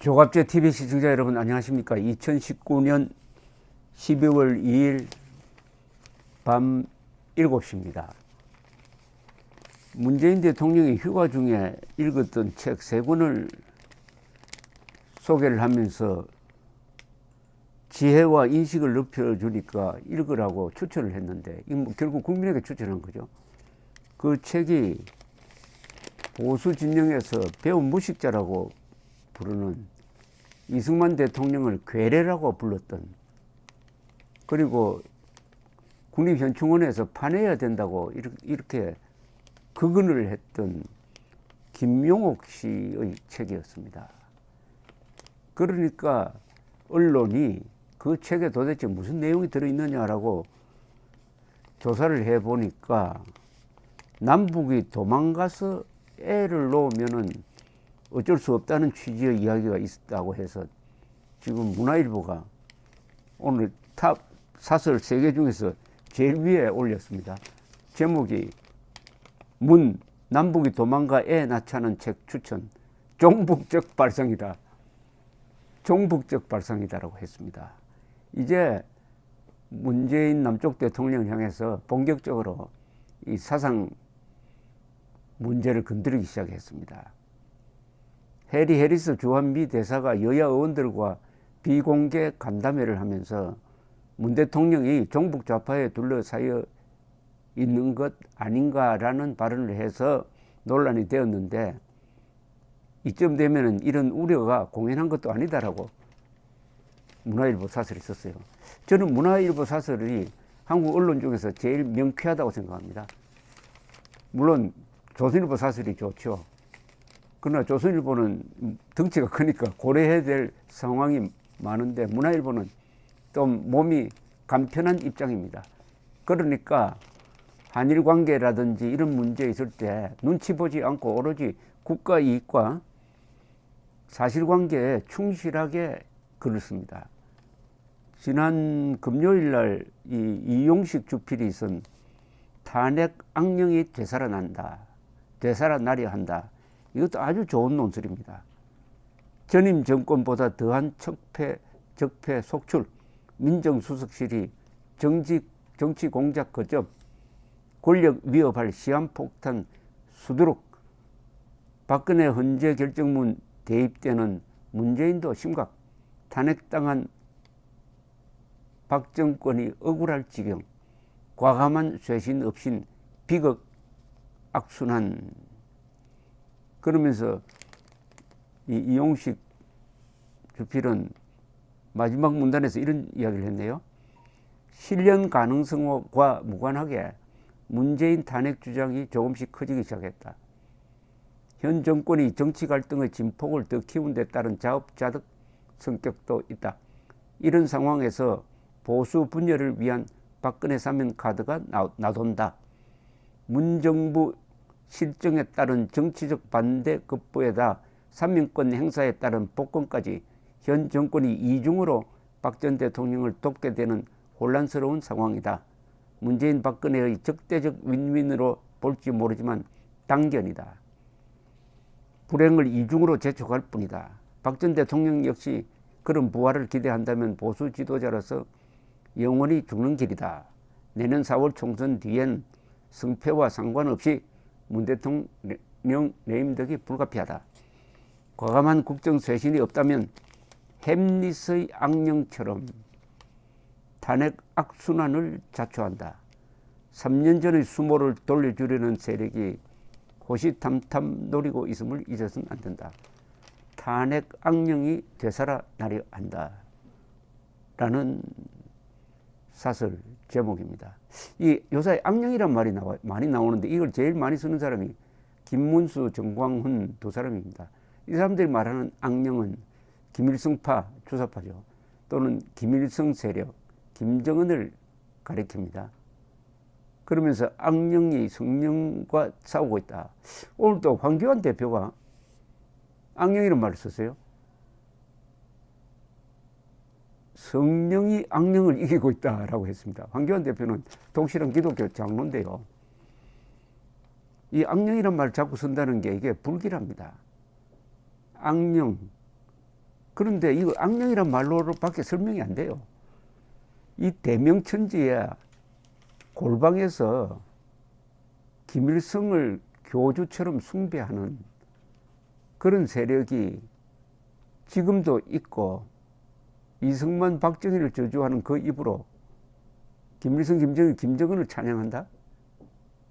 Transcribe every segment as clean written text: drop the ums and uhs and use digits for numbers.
조갑제 TV 시청자 여러분 안녕하십니까. 2019년 12월 2일 밤 7시입니다. 문재인 대통령이 휴가 중에 읽었던 책 3권을 소개를 하면서 지혜와 인식을 높여주니까 읽으라고 추천을 했는데 결국 국민에게 추천한 거죠. 그 책이 보수 진영에서 배운 무식자라고 부르는 이승만 대통령을 괴뢰라고 불렀던, 그리고 국립현충원에서 파내야 된다고 이렇게 극언을 했던 김용옥 씨의 책이었습니다. 그러니까 언론이 그 책에 도대체 무슨 내용이 들어있느냐라고 조사를 해보니까 남북이 도망가서 애를 놓으면은 어쩔 수 없다는 취지의 이야기가 있었다고 해서 지금 문화일보가 오늘 탑 사설 3개 중에서 제일 위에 올렸습니다. 제목이 남북이 도망가 애 낳자는 책 추천, 종북적 발상이다. 종북적 발상이다라고 했습니다. 이제 문재인 남쪽 대통령을 향해서 본격적으로 이 사상 문제를 건드리기 시작했습니다. 해리 해리스 주한미 대사가 여야 의원들과 비공개 간담회를 하면서 문 대통령이 종북 좌파에 둘러싸여 있는 것 아닌가라는 발언을 해서 논란이 되었는데, 이쯤 되면은 이런 우려가 공연한 것도 아니다라고 문화일보 사설이 썼어요. 저는 문화일보 사설이 한국 언론 중에서 제일 명쾌하다고 생각합니다. 물론 조선일보 사설이 좋죠. 그러나 조선일보는 덩치가 크니까 고려해야 될 상황이 많은데 문화일보는 좀 몸이 간편한 입장입니다. 그러니까 한일 관계라든지 이런 문제 있을 때 눈치 보지 않고 오로지 국가 이익과 사실관계에 충실하게 글을 씁니다. 지난 금요일 날 이용식 주필이 쓴 탄핵 악령이 되살아나려 한다. 이것도 아주 좋은 논설입니다. 전임 정권보다 더한 적폐 속출, 민정수석실이 정치 공작 거접, 권력 위협할 시한폭탄 수두룩, 박근혜 헌재 결정문 대입되는 문재인도 심각, 탄핵당한 박 정권이 억울할 지경, 과감한 쇄신 없인 비극 악순환. 그러면서 이용식 주필은 마지막 문단에서 이런 이야기를 했네요. 실현 가능성과 무관하게 문재인 탄핵 주장이 조금씩 커지기 시작했다. 현 정권이 정치 갈등의 진폭을 더 키운 데 따른 자업자득 성격도 있다. 이런 상황에서 보수 분열을 위한 박근혜 사면 카드가 나돈다. 문정부 실정에 따른 정치적 반대 급부에다 삼명권 행사에 따른 복권까지 현 정권이 이중으로 박 전 대통령을 돕게 되는 혼란스러운 상황이다. 문재인 박근혜의 적대적 윈윈으로 볼지 모르지만 당견이다. 불행을 이중으로 재촉할 뿐이다. 박 전 대통령 역시 그런 부활을 기대한다면 보수 지도자로서 영원히 죽는 길이다. 내년 4월 총선 뒤엔 승패와 상관없이 문 대통령 내임덕이 불가피하다. 과감한 국정 쇄신이 없다면 햄릿의 악령처럼 탄핵 악순환을 자초한다. 3년 전의 수모를 돌려주려는 세력이 호시탐탐 노리고 있음을 잊어서는 안 된다. 탄핵 악령이 되살아나려 한다. 라는 사설 제목입니다. 이 요새 악령이란 말이 많이 나오는데 이걸 제일 많이 쓰는 사람이 김문수, 정광훈 두 사람입니다. 이 사람들이 말하는 악령은 김일성파, 주사파죠. 또는 김일성 세력, 김정은을 가리킵니다. 그러면서 악령이 성령과 싸우고 있다. 오늘 또 황교안 대표가 악령이라는 말을 썼어요. 성령이 악령을 이기고 있다라고 했습니다. 황교안 대표는 독실한 기독교 장로인데요. 이 악령이란 말을 자꾸 쓴다는 게 이게 불길합니다. 악령, 그런데 이거 악령이란 말로밖에 설명이 안 돼요. 이 대명천지에 골방에서 김일성을 교주처럼 숭배하는 그런 세력이 지금도 있고, 이승만, 박정희를 저주하는 그 입으로 김일성, 김정일, 김정은을 찬양한다?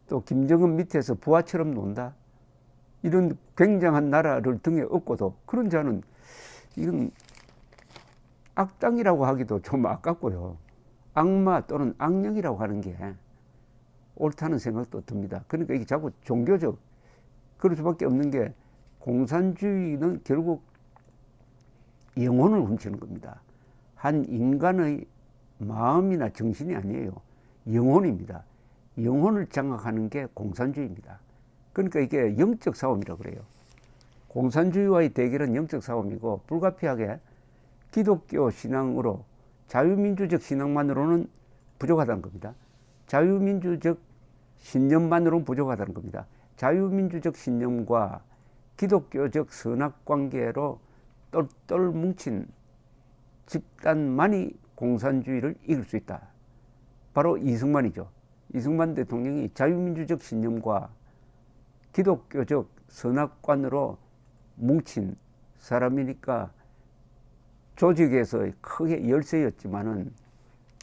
또 김정은 밑에서 부하처럼 논다? 이런 굉장한 나라를 등에 업고도 그런 자는 이건 악당이라고 하기도 좀 아깝고요. 악마 또는 악령이라고 하는 게 옳다는 생각도 듭니다. 그러니까 이게 자꾸 종교적, 그럴 수밖에 없는 게, 공산주의는 결국 영혼을 훔치는 겁니다. 한 인간의 마음이나 정신이 아니에요. 영혼입니다. 영혼을 장악하는 게 공산주의입니다. 그러니까 이게 영적 싸움이라고 그래요. 공산주의와의 대결은 영적 싸움이고, 불가피하게 기독교 신앙으로, 자유민주적 신앙만으로는 부족하다는 겁니다. 자유민주적 신념만으로는 부족하다는 겁니다. 자유민주적 신념과 기독교적 선악관계로 똘똘 뭉친 집단만이 공산주의를 이길 수 있다. 바로 이승만이죠. 이승만 대통령이 자유민주적 신념과 기독교적 선악관으로 뭉친 사람이니까 조직에서 크게 열세였지만은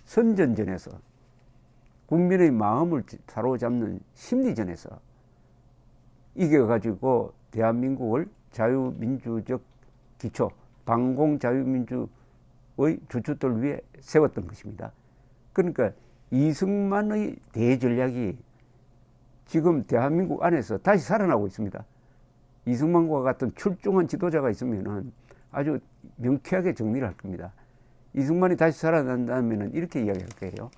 선전전에서, 국민의 마음을 사로잡는 심리전에서 이겨가지고 대한민국을 자유민주적 기초, 반공자유민주의 주춧돌 위에 세웠던 것입니다. 그러니까 이승만의 대전략이 지금 대한민국 안에서 다시 살아나고 있습니다. 이승만과 같은 출중한 지도자가 있으면은 아주 명쾌하게 정리를 할 겁니다. 이승만이 다시 살아난다면 이렇게 이야기할 거예요.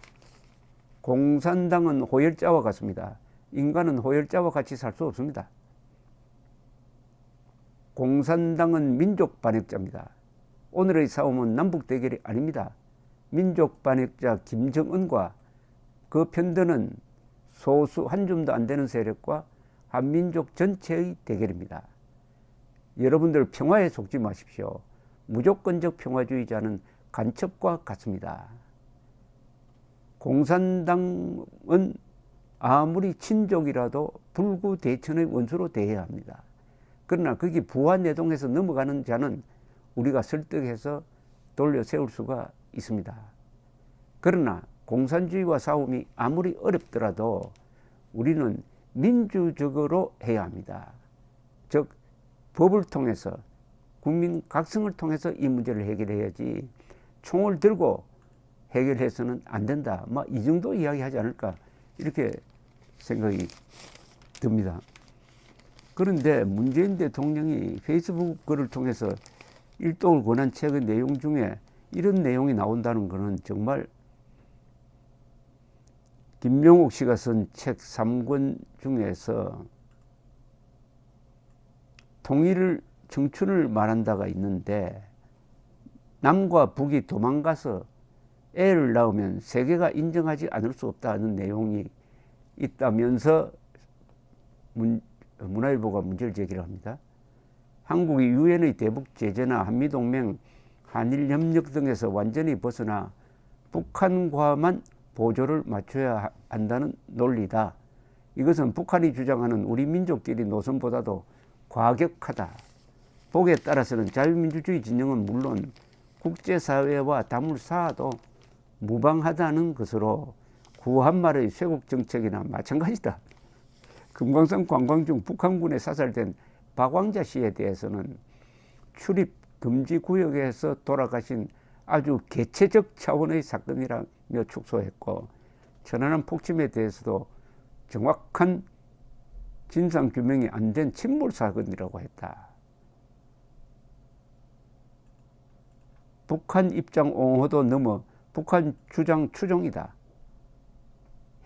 공산당은 호열자와 같습니다. 인간은 호열자와 같이 살 수 없습니다. 공산당은 민족 반역자입니다. 오늘의 싸움은 남북 대결이 아닙니다. 민족 반역자 김정은과 그 편드는 소수 한 줌도 안 되는 세력과 한민족 전체의 대결입니다. 여러분들 평화에 속지 마십시오. 무조건적 평화주의자는 간첩과 같습니다. 공산당은 아무리 친족이라도 불구대천의 원수로 대해야 합니다. 그러나 거기 부하내동에서 넘어가는 자는 우리가 설득해서 돌려 세울 수가 있습니다. 그러나 공산주의와 싸움이 아무리 어렵더라도 우리는 민주적으로 해야 합니다. 즉 법을 통해서, 국민 각성을 통해서 이 문제를 해결해야지 총을 들고 해결해서는 안 된다. 이 정도 이야기하지 않을까, 이렇게 생각이 듭니다. 그런데 문재인 대통령이 페이스북 글을 통해서 일독을 권한 책의 내용 중에 이런 내용이 나온다는 것은 정말, 김명옥 씨가 쓴 책 3권 중에서 통일을, 청춘을 말한다가 있는데, 남과 북이 도망가서 애를 낳으면 세계가 인정하지 않을 수 없다는 내용이 있다면서 문화일보가 문제를 제기를 합니다. 한국이 유엔의 대북 제재나 한미동맹, 한일협력 등에서 완전히 벗어나 북한과만 보조를 맞춰야 한다는 논리다. 이것은 북한이 주장하는 우리 민족끼리 노선보다도 과격하다. 보기에 따라서는 자유민주주의 진영은 물론 국제사회와 다물사도 무방하다는 것으로 구한말의 쇄국 정책이나 마찬가지다. 금강산 관광 중 북한군에 사살된 박왕자 씨에 대해서는 출입 금지 구역에서 돌아가신 아주 개체적 차원의 사건이라며 축소했고, 천안함 폭침에 대해서도 정확한 진상규명이 안 된 침몰사건이라고 했다. 북한 입장 옹호도 넘어 북한 주장 추종이다.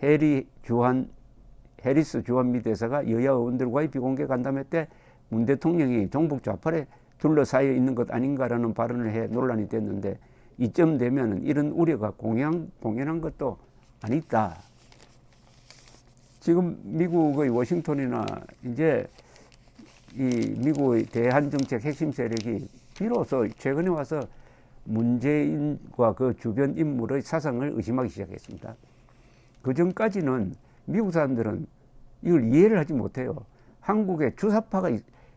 해리스 주한미 대사가 여야 의원들과의 비공개 간담회 때 문 대통령이 종북 좌파에 둘러싸여 있는 것 아닌가라는 발언을 해 논란이 됐는데, 이쯤 되면 이런 우려가 공연한 것도 아니다. 지금 미국의 워싱턴이나 이제 이 미국의 대한정책 핵심 세력이 비로소 최근에 와서 문재인과 그 주변 인물의 사상을 의심하기 시작했습니다. 그 전까지는 미국 사람들은 이걸 이해를 하지 못해요. 한국에 주사파가,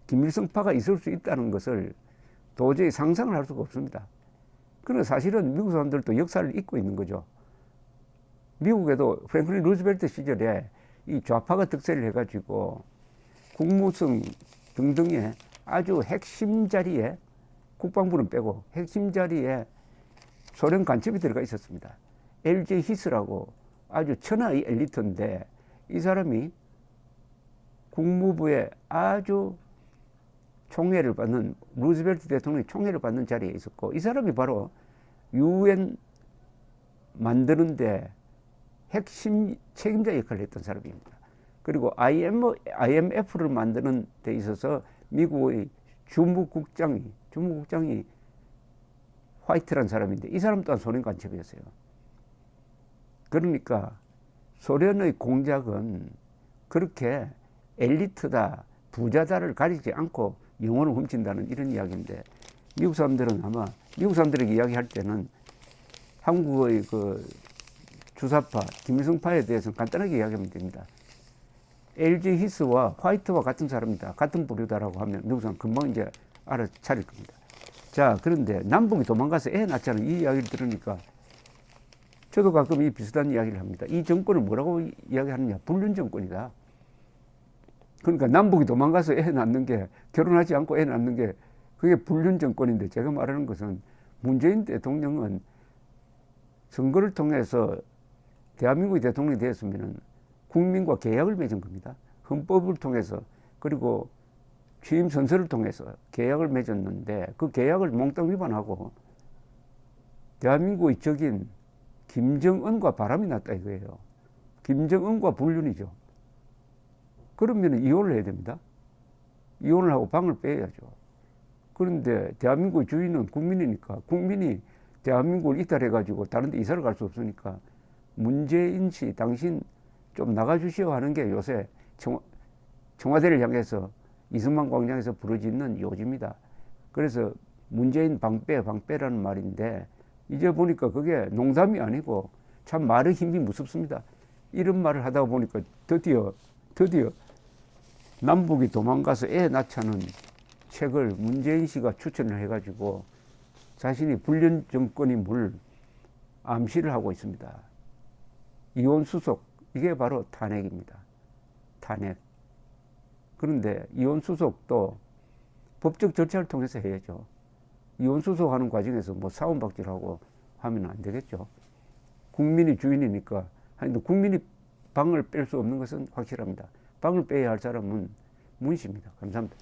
김일성파가 있을 수 있다는 것을 도저히 상상을 할 수가 없습니다. 그러나 사실은 미국 사람들도 역사를 잊고 있는 거죠. 미국에도 프랭클린 루즈벨트 시절에 이 좌파가 득세를 해가지고 국무성 등등의 아주 핵심 자리에, 국방부는 빼고 핵심 자리에 소련 간첩이 들어가 있었습니다. LJ 히스라고 아주 천하의 엘리트인데 이 사람이 국무부에 아주 총애를 받는, 루즈벨트 대통령이 총애를 받는 자리에 있었고, 이 사람이 바로 UN 만드는데 핵심 책임자 역할을 했던 사람입니다. 그리고 IMF를 만드는 데 있어서 미국의 주무국장이 화이트란 사람인데 이 사람 또한 소련 간첩이었어요. 그러니까 소련의 공작은 그렇게 엘리트다, 부자다를 가리지 않고 영혼을 훔친다는 이런 이야기인데, 미국 사람들은 아마 미국 사람들에게 이야기할 때는 한국의 그 주사파, 김일성파에 대해서는 간단하게 이야기하면 됩니다. LG 히스와 화이트와 같은 사람이다, 같은 부류다라고 하면 미국 사람 금방 이제 알아차릴 겁니다. 자, 그런데 남북이 도망가서 애 낳자는 이 이야기를 들으니까 저도 가끔 이 비슷한 이야기를 합니다. 이 정권을 뭐라고 이야기하느냐? 불륜 정권이다. 그러니까 남북이 도망가서 애 낳는 게, 결혼하지 않고 애 낳는 게 그게 불륜 정권인데, 제가 말하는 것은 문재인 대통령은 선거를 통해서 대한민국의 대통령이 되었으면 국민과 계약을 맺은 겁니다. 헌법을 통해서, 그리고 취임 선서를 통해서 계약을 맺었는데 그 계약을 몽땅 위반하고 대한민국의 적인 김정은과 바람이 났다 이거예요. 김정은과 불륜이죠. 그러면 이혼을 해야 됩니다. 이혼을 하고 방을 빼야죠. 그런데 대한민국의 주인은 국민이니까, 국민이 대한민국을 이탈해가지고 다른 데 이사를 갈 수 없으니까 문재인 씨, 당신 좀 나가주시오 하는 게 요새 청와대를 향해서 이승만 광장에서 부르짖는 요지입니다. 그래서 문재인 방빼라는 말인데, 이제 보니까 그게 농담이 아니고 참 말의 힘이 무섭습니다. 이런 말을 하다 보니까 드디어 남북이 도망가서 애 낳자는 책을 문재인 씨가 추천을 해가지고 자신이 불륜 정권이 물 암시를 하고 있습니다. 이혼 수속, 이게 바로 탄핵입니다. 탄핵. 그런데 이혼 수속도 법적 절차를 통해서 해야죠. 이혼 수속하는 과정에서 뭐 사원박질하고 하면 안 되겠죠. 국민이 주인이니까. 하여튼 국민이 방을 뺄 수 없는 것은 확실합니다. 방을 빼야 할 사람은 문 씨입니다. 감사합니다.